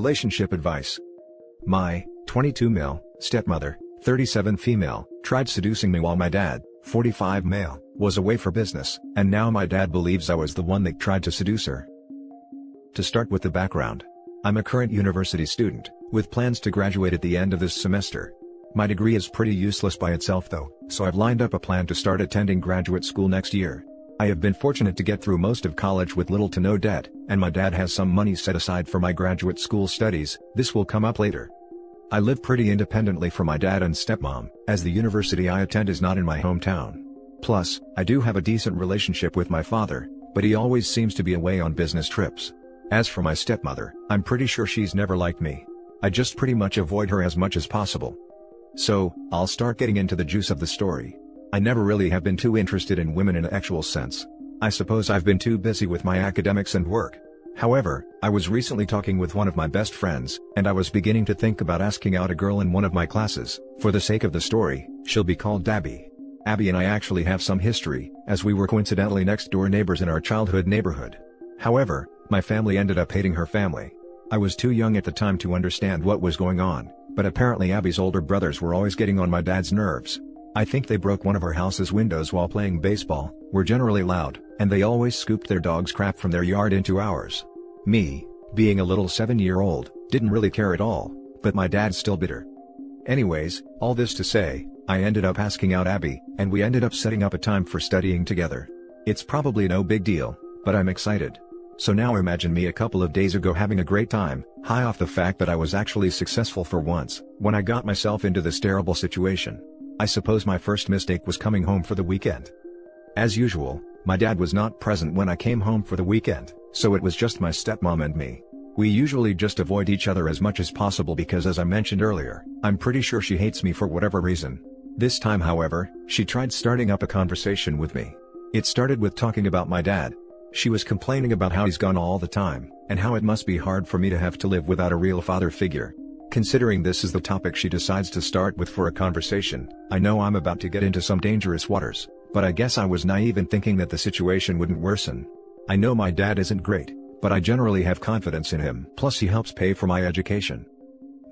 Relationship advice. My 22 male stepmother, 37 female, tried seducing me while my dad, 45 male, was away for business, and now my dad believes I was the one that tried to seduce her. To start with the background. I'm a current university student, with plans to graduate at the end of this semester. My degree is pretty useless by itself though, so I've lined up a plan to start attending graduate school next year. I have been fortunate to get through most of college with little to no debt, and my dad has some money set aside for my graduate school studies. This will come up later. I live pretty independently from my dad and stepmom, as the university I attend is not in my hometown. Plus, I do have a decent relationship with my father, but he always seems to be away on business trips. As for my stepmother, I'm pretty sure she's never liked me. I just pretty much avoid her as much as possible. So, I'll start getting into the juice of the story. I never really have been too interested in women in an actual sense. I suppose I've been too busy with my academics and work. However, I was recently talking with one of my best friends, and I was beginning to think about asking out a girl in one of my classes. For the sake of the story, she'll be called Abby. Abby and I actually have some history, as we were coincidentally next door neighbors in our childhood neighborhood. However, my family ended up hating her family. I was too young at the time to understand what was going on, but apparently Abby's older brothers were always getting on my dad's nerves. I think they broke one of our house's windows while playing baseball, were generally loud, and they always scooped their dog's crap from their yard into ours. Me, being a little 7-year-old, didn't really care at all, but my dad's still bitter. Anyways, all this to say, I ended up asking out Abby, and we ended up setting up a time for studying together. It's probably no big deal, but I'm excited. So now imagine me a couple of days ago having a great time, high off the fact that I was actually successful for once, when I got myself into this terrible situation. I suppose my first mistake was coming home for the weekend. As usual, my dad was not present when I came home for the weekend, so it was just my stepmom and me. We usually just avoid each other as much as possible because, as I mentioned earlier, I'm pretty sure she hates me for whatever reason. This time however, she tried starting up a conversation with me. It started with talking about my dad. She was complaining about how he's gone all the time, and how it must be hard for me to have to live without a real father figure. Considering this is the topic she decides to start with for a conversation, I know I'm about to get into some dangerous waters, but I guess I was naive in thinking that the situation wouldn't worsen. I know my dad isn't great, but I generally have confidence in him, plus he helps pay for my education.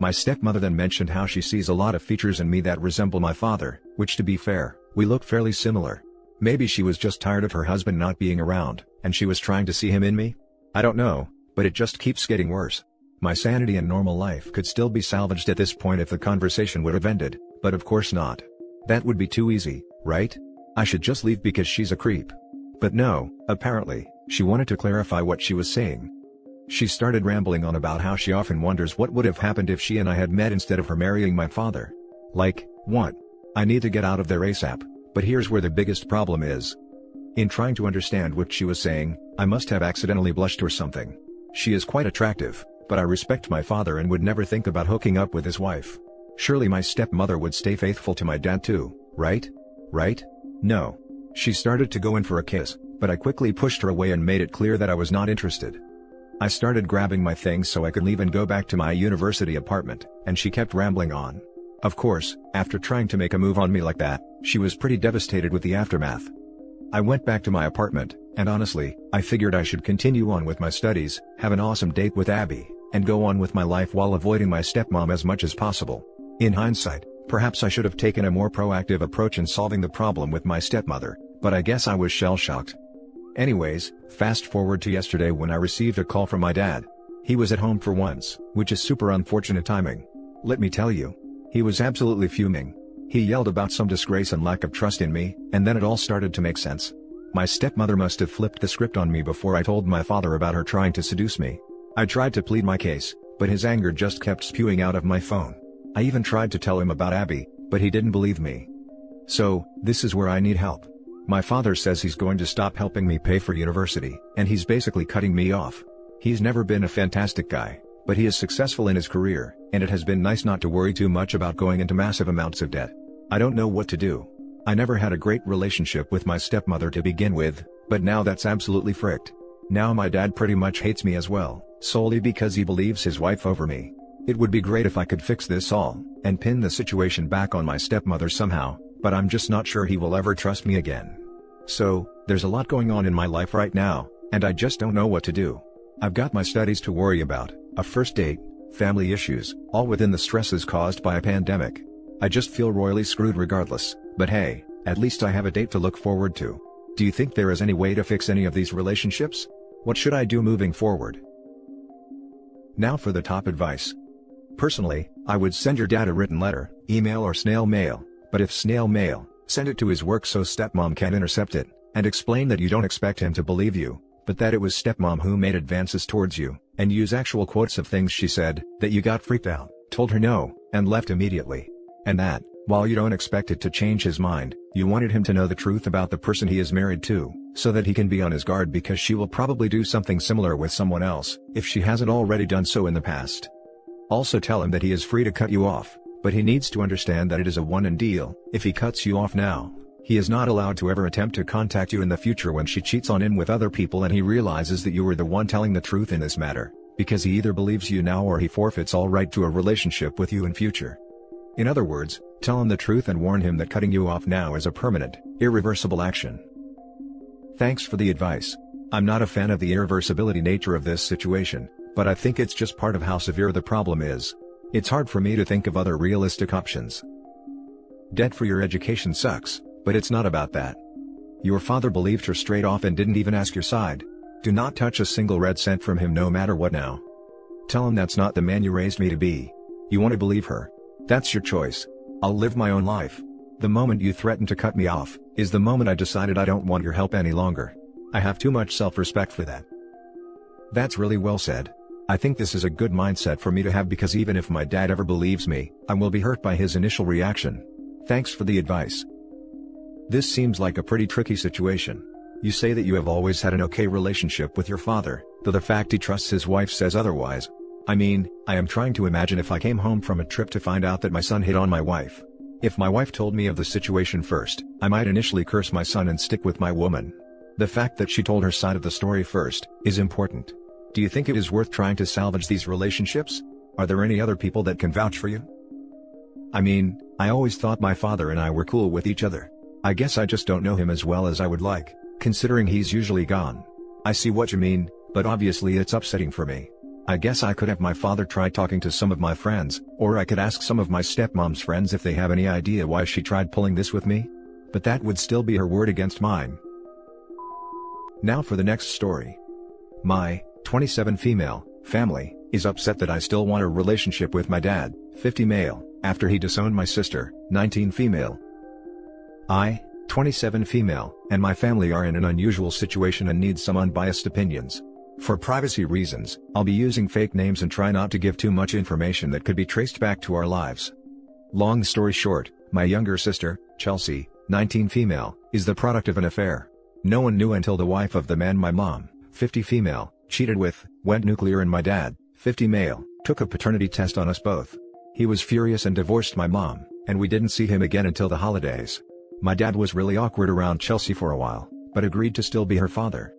My stepmother then mentioned how she sees a lot of features in me that resemble my father, which, to be fair, we look fairly similar. Maybe she was just tired of her husband not being around, and she was trying to see him in me? I don't know, but it just keeps getting worse. My sanity and normal life could still be salvaged at this point if the conversation would have ended, but of course not. That would be too easy, right? I should just leave because she's a creep. But no, apparently, she wanted to clarify what she was saying. She started rambling on about how she often wonders what would have happened if she and I had met instead of her marrying my father. Like, what? I need to get out of there ASAP, but here's where the biggest problem is. In trying to understand what she was saying, I must have accidentally blushed or something. She is quite attractive, but I respect my father and would never think about hooking up with his wife. Surely my stepmother would stay faithful to my dad too, right? Right? No. She started to go in for a kiss, but I quickly pushed her away and made it clear that I was not interested. I started grabbing my things so I could leave and go back to my university apartment, and she kept rambling on. Of course, after trying to make a move on me like that, she was pretty devastated with the aftermath. I went back to my apartment, and honestly, I figured I should continue on with my studies, have an awesome date with Abby, and go on with my life while avoiding my stepmom as much as possible. In hindsight, perhaps I should have taken a more proactive approach in solving the problem with my stepmother, but I guess I was shell-shocked. Anyways, fast forward to yesterday when I received a call from my dad. He was at home for once, which is super unfortunate timing. Let me tell you. He was absolutely fuming. He yelled about some disgrace and lack of trust in me, and then it all started to make sense. My stepmother must have flipped the script on me before I told my father about her trying to seduce me. I tried to plead my case, but his anger just kept spewing out of my phone. I even tried to tell him about Abby, but he didn't believe me. So, this is where I need help. My father says he's going to stop helping me pay for university, and he's basically cutting me off. He's never been a fantastic guy, but he is successful in his career, and it has been nice not to worry too much about going into massive amounts of debt. I don't know what to do. I never had a great relationship with my stepmother to begin with, but now that's absolutely fricked. Now my dad pretty much hates me as well, solely because he believes his wife over me. It would be great if I could fix this all, and pin the situation back on my stepmother somehow, but I'm just not sure he will ever trust me again. So, there's a lot going on in my life right now, and I just don't know what to do. I've got my studies to worry about, a first date, family issues, all within the stresses caused by a pandemic. I just feel royally screwed regardless, but hey, at least I have a date to look forward to. Do you think there is any way to fix any of these relationships? What should I do moving forward? Now for the top advice. Personally, I would send your dad a written letter, email or snail mail, but if snail mail, send it to his work so stepmom can intercept it, and explain that you don't expect him to believe you, but that it was stepmom who made advances towards you, and use actual quotes of things she said, that you got freaked out, told her no, and left immediately. And that, while you don't expect it to change his mind, you wanted him to know the truth about the person he is married to, so that he can be on his guard because she will probably do something similar with someone else, if she hasn't already done so in the past. Also tell him that he is free to cut you off, but he needs to understand that it is a one-and deal. If he cuts you off now, he is not allowed to ever attempt to contact you in the future when she cheats on him with other people and he realizes that you were the one telling the truth in this matter, because he either believes you now or he forfeits all right to a relationship with you in future. In other words, tell him the truth and warn him that cutting you off now is a permanent, irreversible action. Thanks for the advice. I'm not a fan of the irreversibility nature of this situation, but I think it's just part of how severe the problem is. It's hard for me to think of other realistic options. Debt for your education sucks, but it's not about that. Your father believed her straight off and didn't even ask your side. Do not touch a single red cent from him no matter what now. Tell him that's not the man you raised me to be. You want to believe her? That's your choice. I'll live my own life. The moment you threatened to cut me off, is the moment I decided I don't want your help any longer. I have too much self-respect for that. That's really well said. I think this is a good mindset for me to have because even if my dad ever believes me, I will be hurt by his initial reaction. Thanks for the advice. This seems like a pretty tricky situation. You say that you have always had an okay relationship with your father, though the fact he trusts his wife says otherwise. I mean, I am trying to imagine if I came home from a trip to find out that my son hit on my wife. If my wife told me of the situation first, I might initially curse my son and stick with my woman. The fact that she told her side of the story first, is important. Do you think it is worth trying to salvage these relationships? Are there any other people that can vouch for you? I mean, I always thought my father and I were cool with each other. I guess I just don't know him as well as I would like, considering he's usually gone. I see what you mean, but obviously it's upsetting for me. I guess I could have my father try talking to some of my friends, or I could ask some of my stepmom's friends if they have any idea why she tried pulling this with me. But that would still be her word against mine. Now for the next story. My 27 female family is upset that I still want a relationship with my dad, 50 male, after he disowned my sister, 19 female. I, 27 female, and my family are in an unusual situation and need some unbiased opinions. For privacy reasons, I'll be using fake names and try not to give too much information that could be traced back to our lives. Long story short, my younger sister, Chelsea, 19 female, is the product of an affair. No one knew until the wife of the man my mom, 50 female, cheated with, went nuclear, and my dad, 50 male, took a paternity test on us both. He was furious and divorced my mom, and we didn't see him again until the holidays. My dad was really awkward around Chelsea for a while, but agreed to still be her father.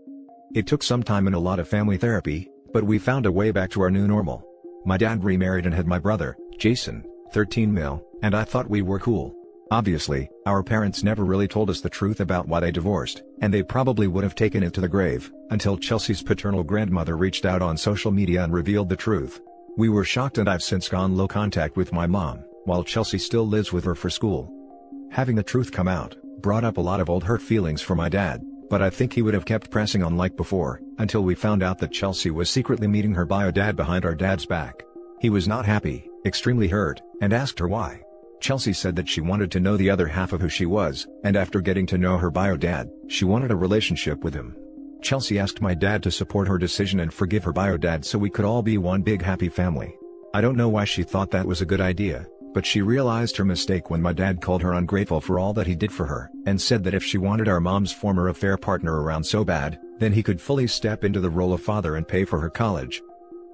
It took some time and a lot of family therapy, but we found a way back to our new normal. My dad remarried and had my brother, Jason, 13 male, and I thought we were cool. Obviously, our parents never really told us the truth about why they divorced, and they probably would have taken it to the grave, until Chelsea's paternal grandmother reached out on social media and revealed the truth. We were shocked, and I've since gone low contact with my mom, while Chelsea still lives with her for school. Having the truth come out brought up a lot of old hurt feelings for my dad, but I think he would have kept pressing on like before, until we found out that Chelsea was secretly meeting her bio dad behind our dad's back. He was not happy, extremely hurt, and asked her why. Chelsea said that she wanted to know the other half of who she was, and after getting to know her bio dad, she wanted a relationship with him. Chelsea asked my dad to support her decision and forgive her bio dad so we could all be one big happy family. I don't know why she thought that was a good idea, but she realized her mistake when my dad called her ungrateful for all that he did for her, and said that if she wanted our mom's former affair partner around so bad, then he could fully step into the role of father and pay for her college.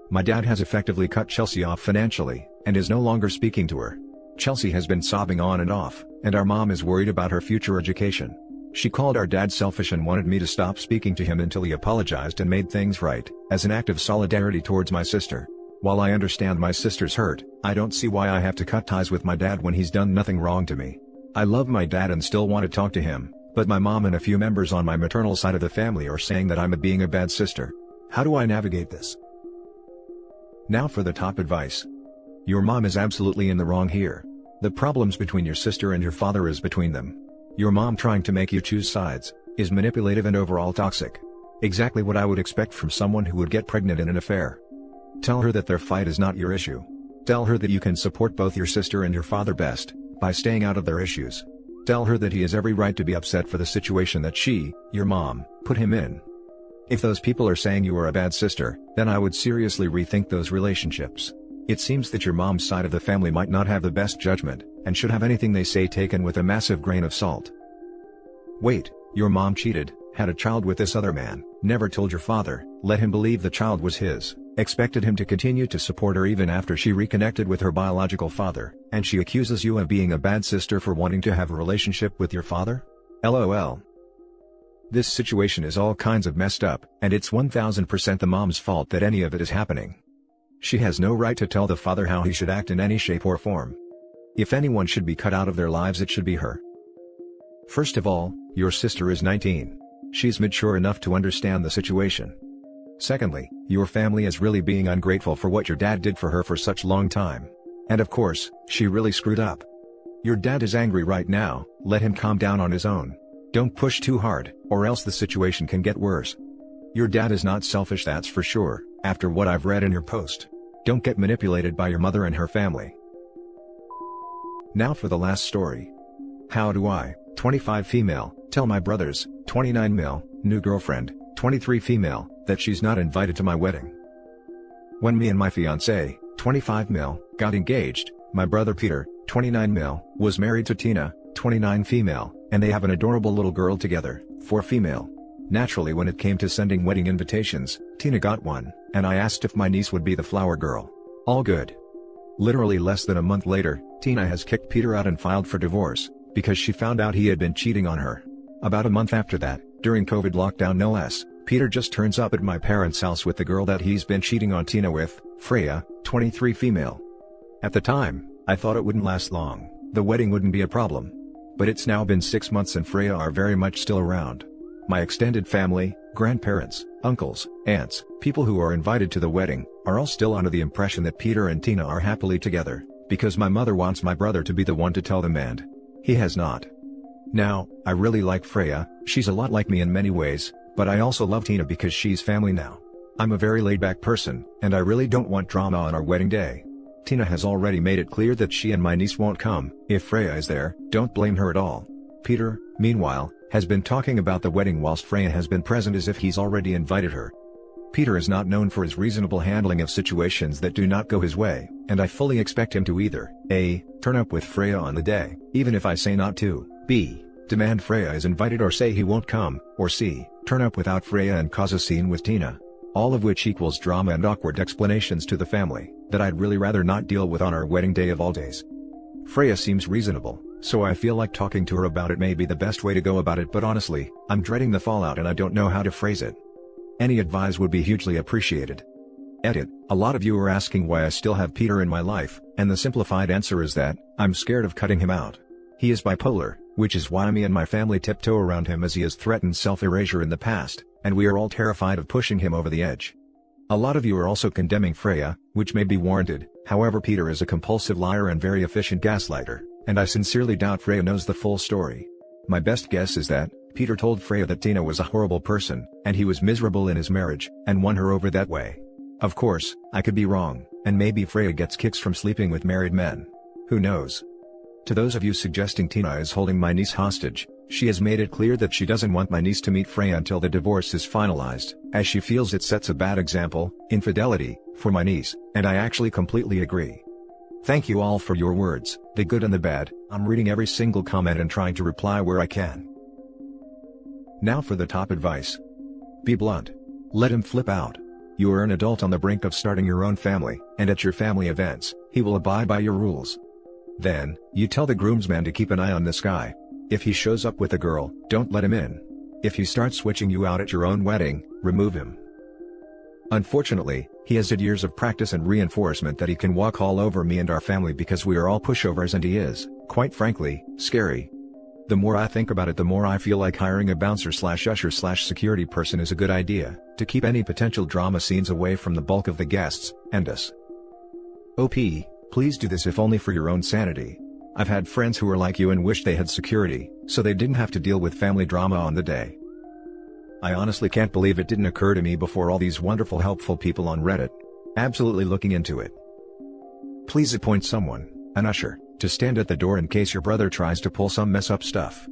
My dad has effectively cut Chelsea off financially, and is no longer speaking to her. Chelsea has been sobbing on and off, and our mom is worried about her future education. She called our dad selfish and wanted me to stop speaking to him until he apologized and made things right, as an act of solidarity towards my sister. While I understand my sister's hurt, I don't see why I have to cut ties with my dad when he's done nothing wrong to me. I love my dad and still want to talk to him, but my mom and a few members on my maternal side of the family are saying that I'm being a bad sister. How do I navigate this? Now for the top advice. Your mom is absolutely in the wrong here. The problems between your sister and your father is between them. Your mom trying to make you choose sides is manipulative and overall toxic. Exactly what I would expect from someone who would get pregnant in an affair. Tell her that their fight is not your issue. Tell her that you can support both your sister and your father best by staying out of their issues. Tell her that he has every right to be upset for the situation that she, your mom, put him in. If those people are saying you are a bad sister, then I would seriously rethink those relationships. It seems that your mom's side of the family might not have the best judgment, and should have anything they say taken with a massive grain of salt. Wait, your mom cheated, had a child with this other man, never told your father, let him believe the child was his, expected him to continue to support her even after she reconnected with her biological father, and she accuses you of being a bad sister for wanting to have a relationship with your father? LOL. This situation is all kinds of messed up, and it's 1000% the mom's fault that any of it is happening. She has no right to tell the father how he should act in any shape or form. If anyone should be cut out of their lives, it should be her. First of all, your sister is 19. She's mature enough to understand the situation. Secondly, your family is really being ungrateful for what your dad did for her for such a long time. And of course, she really screwed up. Your dad is angry right now, let him calm down on his own. Don't push too hard, or else the situation can get worse. Your dad is not selfish, that's for sure, after what I've read in your post. Don't get manipulated by your mother and her family. Now for the last story. How do I, 25 female, tell my brothers, 29 male, new girlfriend, 23 female, that she's not invited to my wedding? When me and my fiancé, 25 male, got engaged, my brother Peter, 29 male, was married to Tina, 29 female, and they have an adorable little girl together, 4 female. Naturally, when it came to sending wedding invitations, Tina got one, and I asked if my niece would be the flower girl. All good. Literally less than a month later, Tina has kicked Peter out and filed for divorce, because she found out he had been cheating on her. About a month after that, during COVID lockdown no less, Peter just turns up at my parents' house with the girl that he's been cheating on Tina with, Freya, 23 female. At the time, I thought it wouldn't last long, the wedding wouldn't be a problem. But it's now been 6 months and Freya are very much still around. My extended family, grandparents, uncles, aunts, people who are invited to the wedding, are all still under the impression that Peter and Tina are happily together, because my mother wants my brother to be the one to tell them and he has not. Now, I really like Freya, she's a lot like me in many ways, but I also love Tina because she's family now. I'm a very laid-back person, and I really don't want drama on our wedding day. Tina has already made it clear that she and my niece won't come. If Freya is there, don't blame her at all. Peter, meanwhile, has been talking about the wedding whilst Freya has been present as if he's already invited her. Peter is not known for his reasonable handling of situations that do not go his way, and I fully expect him to either A. turn up with Freya on the day, even if I say not to, B. demand Freya is invited or say he won't come, or C. turn up without Freya and cause a scene with Tina. All of which equals drama and awkward explanations to the family, that I'd really rather not deal with on our wedding day of all days. Freya seems reasonable, so I feel like talking to her about it may be the best way to go about it, but honestly, I'm dreading the fallout and I don't know how to phrase it. Any advice would be hugely appreciated. Edit. A lot of you are asking why I still have Peter in my life, and the simplified answer is that, I'm scared of cutting him out. He is bipolar, which is why me and my family tiptoe around him as he has threatened self-erasure in the past, and we are all terrified of pushing him over the edge. A lot of you are also condemning Freya, which may be warranted, however Peter is a compulsive liar and very efficient gaslighter, and I sincerely doubt Freya knows the full story. My best guess is that, Peter told Freya that Tina was a horrible person, and he was miserable in his marriage, and won her over that way. Of course, I could be wrong, and maybe Freya gets kicks from sleeping with married men. Who knows? To those of you suggesting Tina is holding my niece hostage, she has made it clear that she doesn't want my niece to meet Freya until the divorce is finalized, as she feels it sets a bad example, infidelity, for my niece, and I actually completely agree. Thank you all for your words, the good and the bad. I'm reading every single comment and trying to reply where I can. Now for the top advice. Be blunt. Let him flip out. You are an adult on the brink of starting your own family, and at your family events, he will abide by your rules. Then, you tell the groomsman to keep an eye on this guy. If he shows up with a girl, don't let him in. If he starts switching you out at your own wedding, remove him. Unfortunately, he has had years of practice and reinforcement that he can walk all over me and our family because we are all pushovers, and he is, quite frankly, scary. The more I think about it, the more I feel like hiring a bouncer/usher/security person is a good idea, to keep any potential drama scenes away from the bulk of the guests, and us. OP, please do this if only for your own sanity. I've had friends who are like you and wish they had security, so they didn't have to deal with family drama on the day. I honestly can't believe it didn't occur to me before all these wonderful helpful people on Reddit. Absolutely looking into it. Please appoint someone, an usher, to stand at the door in case your brother tries to pull some mess up stuff.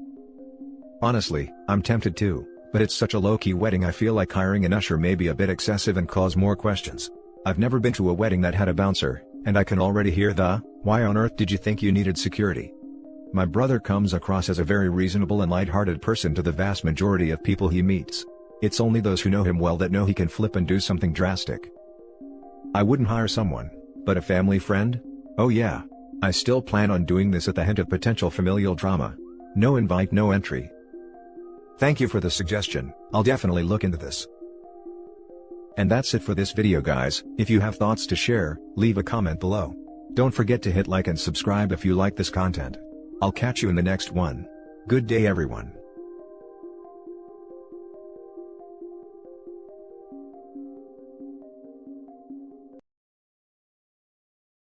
Honestly, I'm tempted too, but it's such a low-key wedding I feel like hiring an usher may be a bit excessive and cause more questions. I've never been to a wedding that had a bouncer, and I can already hear the, "Why on earth did you think you needed security?" My brother comes across as a very reasonable and light-hearted person to the vast majority of people he meets. It's only those who know him well that know he can flip and do something drastic. I wouldn't hire someone, but a family friend? Oh yeah. I still plan on doing this at the hint of potential familial drama. No invite, no entry. Thank you for the suggestion, I'll definitely look into this. And that's it for this video guys. If you have thoughts to share, leave a comment below. Don't forget to hit like and subscribe if you like this content. I'll catch you in the next one. Good day everyone.